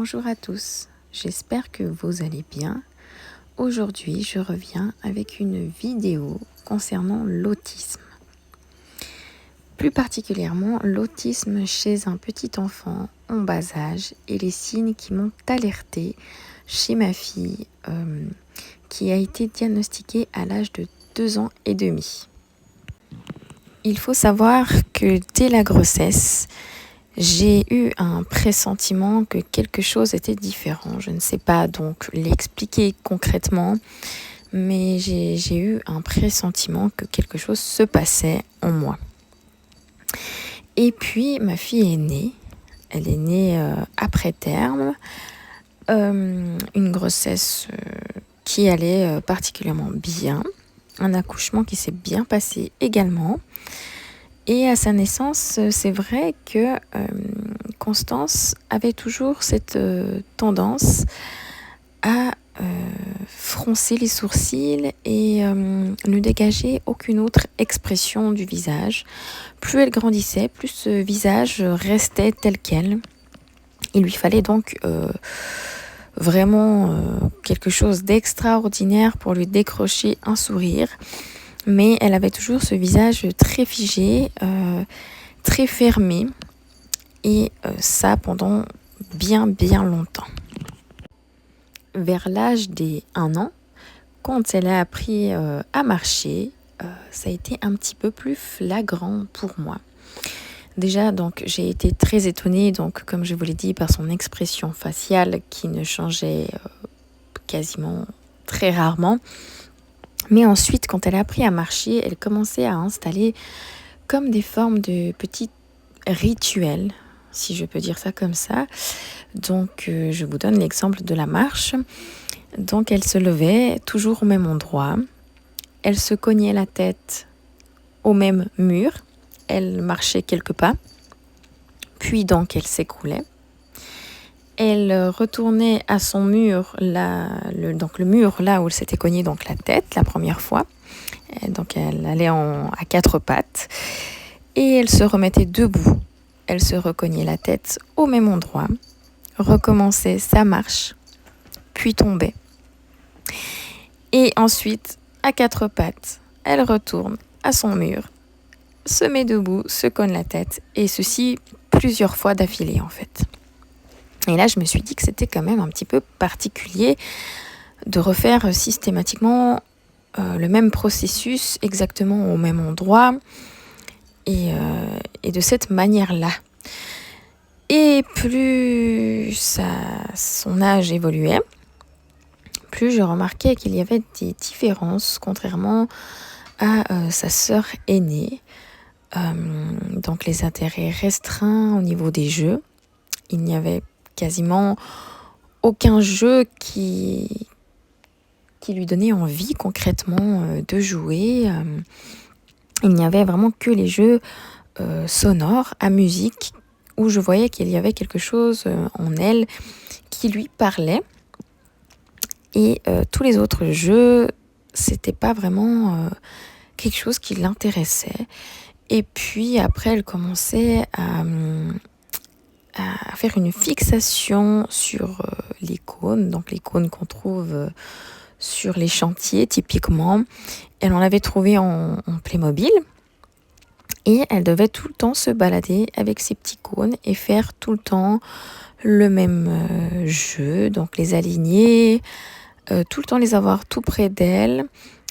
Bonjour à tous, j'espère que vous allez bien. Aujourd'hui, je reviens avec une vidéo concernant l'autisme. Plus particulièrement, l'autisme chez un petit enfant en bas âge et les signes qui m'ont alertée chez ma fille qui a été diagnostiquée à l'âge de 2 ans et demi. Il faut savoir que dès la grossesse, j'ai eu un pressentiment que quelque chose était différent. Je ne sais pas donc l'expliquer concrètement, mais j'ai eu un pressentiment que quelque chose se passait en moi. Et puis ma fille est née. Elle est née après terme, une grossesse qui allait particulièrement bien, un accouchement qui s'est bien passé également. Et à sa naissance, c'est vrai que Constance avait toujours cette tendance à froncer les sourcils et ne dégager aucune autre expression du visage. Plus elle grandissait, plus ce visage restait tel quel. Il lui fallait donc vraiment quelque chose d'extraordinaire pour lui décrocher un sourire. Mais elle avait toujours ce visage très figé, très fermé, et ça pendant bien longtemps. Vers l'âge des 1 an, quand elle a appris à marcher, ça a été un petit peu plus flagrant pour moi. Déjà, donc, j'ai été très étonnée, donc, comme je vous l'ai dit, par son expression faciale qui ne changeait quasiment très rarement. Mais ensuite, quand elle a appris à marcher, elle commençait à installer comme des formes de petits rituels, si je peux dire ça comme ça. Donc, je vous donne l'exemple de la marche. Donc, elle se levait toujours au même endroit. Elle se cognait la tête au même mur. Elle marchait quelques pas. Puis, donc, elle s'écroulait. Elle retournait à son mur, donc le mur là où elle s'était cognée donc la tête la première fois. Et donc elle allait à 4 pattes et elle se remettait debout. Elle se recognait la tête au même endroit, recommençait sa marche, puis tombait. Et ensuite, à 4 pattes, elle retourne à son mur, se met debout, se cogne la tête, et ceci plusieurs fois d'affilée en fait. Et là, je me suis dit que c'était quand même un petit peu particulier de refaire systématiquement le même processus exactement au même endroit et de cette manière-là. Et plus son âge évoluait, plus je remarquais qu'il y avait des différences contrairement à sa sœur aînée. Donc les intérêts restreints au niveau des jeux. Il n'y avait quasiment aucun jeu qui lui donnait envie concrètement de jouer. Il n'y avait vraiment que les jeux sonores à musique où je voyais qu'il y avait quelque chose en elle qui lui parlait. Et tous les autres jeux, c'était pas vraiment quelque chose qui l'intéressait. Et puis après, elle commençait à faire une fixation sur les cônes, donc les cônes qu'on trouve sur les chantiers typiquement. Elle en avait trouvé en Playmobil et elle devait tout le temps se balader avec ces petits cônes et faire tout le temps le même jeu, donc les aligner, tout le temps les avoir tout près d'elle,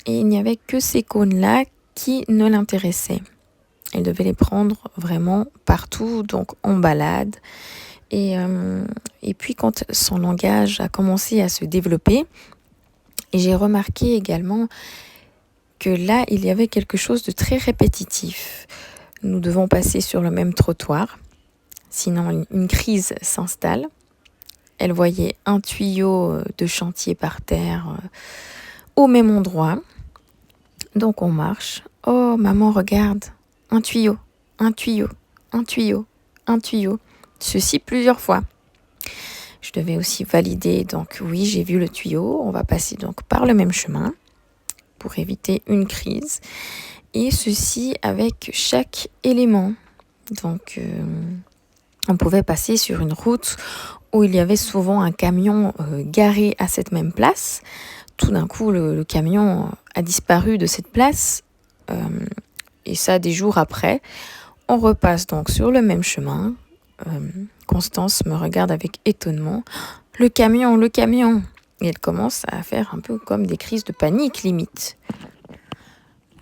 et il n'y avait que ces cônes-là qui ne l'intéressaient. Elle devait les prendre vraiment partout, donc en balade. Et puis quand son langage a commencé à se développer, j'ai remarqué également que là, il y avait quelque chose de très répétitif. Nous devons passer sur le même trottoir, sinon une crise s'installe. Elle voyait un tuyau de chantier par terre au même endroit. Donc on marche. Oh, maman, regarde. Un tuyau, un tuyau, un tuyau, un tuyau. Ceci plusieurs fois. Je devais aussi valider, donc oui, j'ai vu le tuyau. On va passer donc par le même chemin pour éviter une crise. Et ceci avec chaque élément. Donc On pouvait passer sur une route où il y avait souvent un camion garé à cette même place. Tout d'un coup, le camion a disparu de cette place, et ça des jours après. On repasse donc sur le même chemin. Constance me regarde avec étonnement. Le camion, le camion! Et elle commence à faire un peu comme des crises de panique, limite.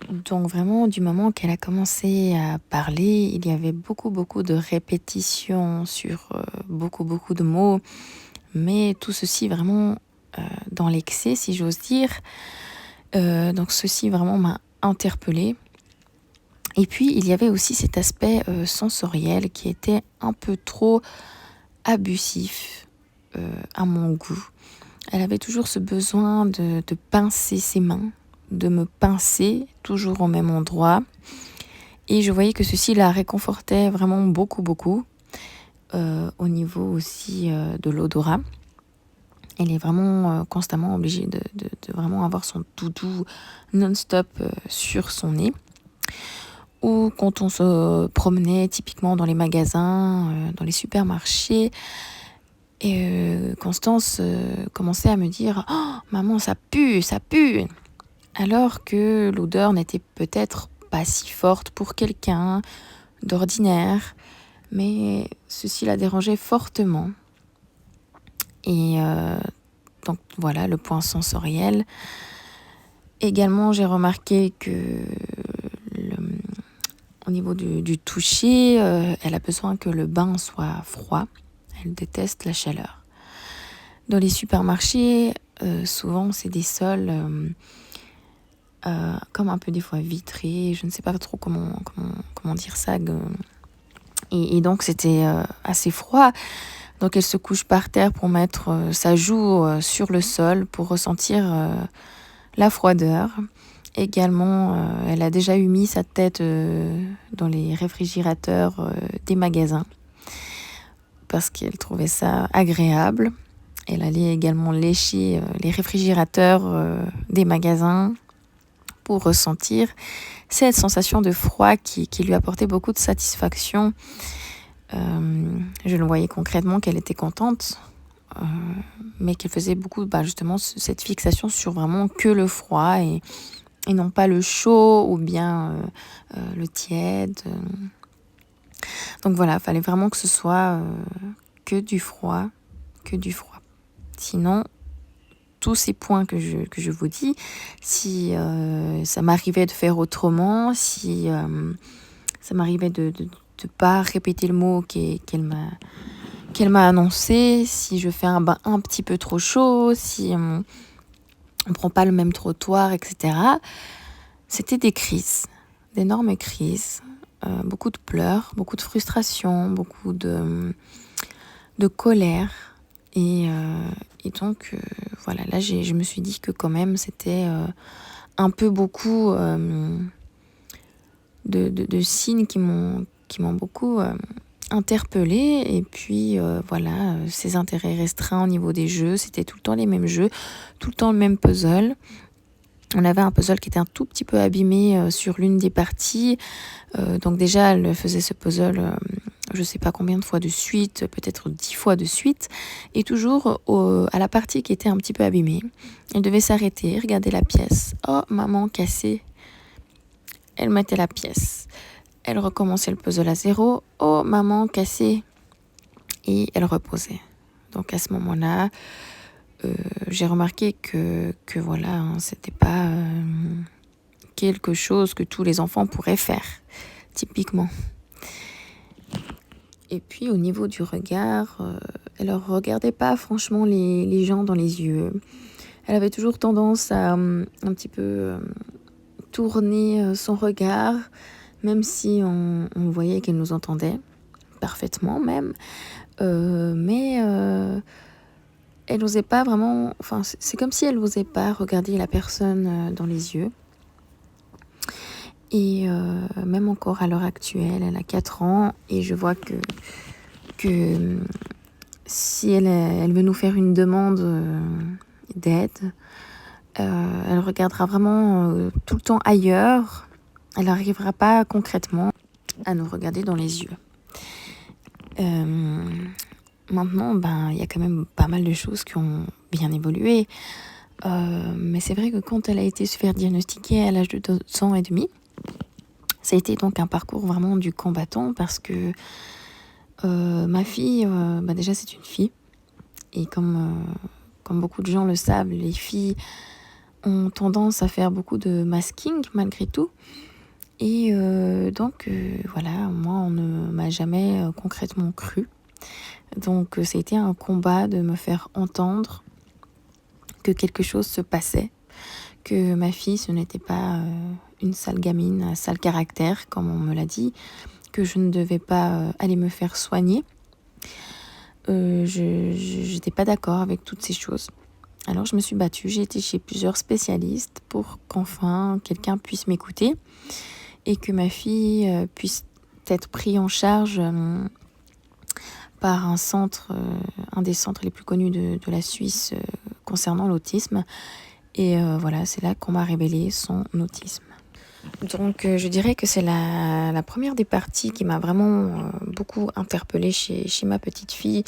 Donc vraiment, du moment qu'elle a commencé à parler, il y avait beaucoup de répétitions sur beaucoup de mots. Mais tout ceci vraiment dans l'excès, si j'ose dire. Donc ceci vraiment m'a interpellée. Et puis, il y avait aussi cet aspect sensoriel qui était un peu trop abusif à mon goût. Elle avait toujours ce besoin de pincer ses mains, de me pincer toujours au même endroit. Et je voyais que ceci la réconfortait vraiment beaucoup. Au niveau aussi de l'odorat. Elle est vraiment constamment obligée de vraiment avoir son doudou non-stop sur son nez. Ou quand on se promenait typiquement dans les magasins, dans les supermarchés, et Constance commençait à me dire « Oh, maman, ça pue !» Alors que l'odeur n'était peut-être pas si forte pour quelqu'un d'ordinaire, mais ceci la dérangeait fortement. Et donc voilà, le point sensoriel. Également, j'ai remarqué que au niveau du toucher, elle a besoin que le bain soit froid. Elle déteste la chaleur. Dans les supermarchés, souvent c'est des sols comme un peu des fois vitrés. Je ne sais pas trop comment dire ça. Et donc c'était assez froid. Donc elle se couche par terre pour mettre sa joue sur le sol pour ressentir la froideur. Également, elle a déjà mis sa tête dans les réfrigérateurs des magasins parce qu'elle trouvait ça agréable. Elle allait également lécher les réfrigérateurs des magasins pour ressentir cette sensation de froid qui lui apportait beaucoup de satisfaction. Je le voyais concrètement qu'elle était contente, mais qu'elle faisait beaucoup justement cette fixation sur vraiment que le froid et non pas le chaud ou bien le tiède. Donc voilà, il fallait vraiment que ce soit que du froid. Sinon, tous ces points que je vous dis, si ça m'arrivait de faire autrement, si ça m'arrivait de pas répéter le mot qu'elle m'a annoncé, si je fais un bain un petit peu trop chaud, si on prend pas le même trottoir, etc. C'était des crises, d'énormes crises, beaucoup de pleurs, beaucoup de frustration, beaucoup de colère. Et donc, voilà, là, je me suis dit que quand même, c'était un peu beaucoup de signes qui m'ont beaucoup interpellée. Et puis, voilà, ces intérêts restreints au niveau des jeux, c'était tout le temps les mêmes jeux, tout le temps le même puzzle. On avait un puzzle qui était un tout petit peu abîmé sur l'une des parties. Donc déjà, elle faisait ce puzzle, je ne sais pas combien de fois de suite, peut-être 10 fois de suite. Et toujours à la partie qui était un petit peu abîmée. Elle devait s'arrêter, regarder la pièce. Oh, maman, cassée. Elle mettait la pièce. Elle recommençait le puzzle à zéro. Oh, maman, cassée. Et elle reposait. Donc à ce moment-là, j'ai remarqué que voilà, c'était pas quelque chose que tous les enfants pourraient faire, typiquement. Et puis au niveau du regard, elle ne regardait pas franchement les gens dans les yeux. Elle avait toujours tendance à un petit peu tourner son regard, même si on voyait qu'elle nous entendait parfaitement même. Mais elle n'osait pas vraiment, enfin c'est comme si elle n'osait pas regarder la personne dans les yeux. Et même encore à l'heure actuelle, elle a 4 ans et je vois que si elle veut nous faire une demande d'aide, elle regardera vraiment tout le temps ailleurs. Elle n'arrivera pas concrètement à nous regarder dans les yeux. Maintenant, il y a quand même pas mal de choses qui ont bien évolué. Mais c'est vrai que quand elle a été se faire diagnostiquer à l'âge de 2 ans et demi, ça a été donc un parcours vraiment du combattant parce que ma fille, déjà c'est une fille. Et comme beaucoup de gens le savent, les filles ont tendance à faire beaucoup de masking malgré tout. Et voilà, moi on ne m'a jamais concrètement cru. Donc ça a été un combat de me faire entendre que quelque chose se passait, que ma fille ce n'était pas une sale gamine, un sale caractère comme on me l'a dit, que je ne devais pas aller me faire soigner. Je n'étais pas d'accord avec toutes ces choses. Alors je me suis battue, j'ai été chez plusieurs spécialistes pour qu'enfin quelqu'un puisse m'écouter et que ma fille puisse être prise en charge par un centre, un des centres les plus connus de la Suisse concernant l'autisme. Et voilà, c'est là qu'on m'a révélé son autisme. Donc je dirais que c'est la première des parties qui m'a vraiment beaucoup interpellée chez ma petite fille.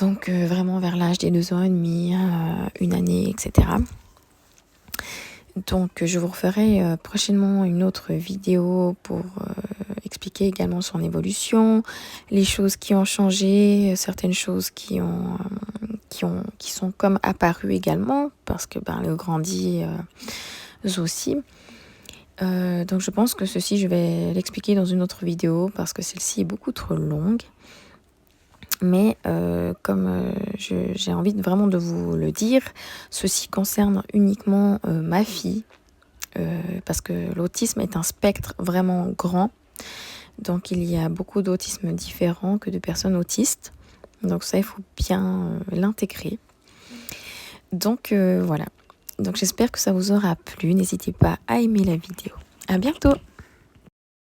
Donc vraiment vers l'âge des 2 ans et demi, 1 année, etc. Donc je vous referai prochainement une autre vidéo pour expliquer également son évolution, les choses qui ont changé, certaines choses qui sont comme apparues également, parce que elle grandit aussi. Donc je pense que ceci, je vais l'expliquer dans une autre vidéo, parce que celle-ci est beaucoup trop longue. Mais comme j'ai envie vraiment de vous le dire, ceci concerne uniquement ma fille, parce que l'autisme est un spectre vraiment grand. Donc il y a beaucoup d'autismes différents que de personnes autistes. Donc ça, il faut bien l'intégrer. Donc voilà. Donc j'espère que ça vous aura plu. N'hésitez pas à aimer la vidéo. À bientôt!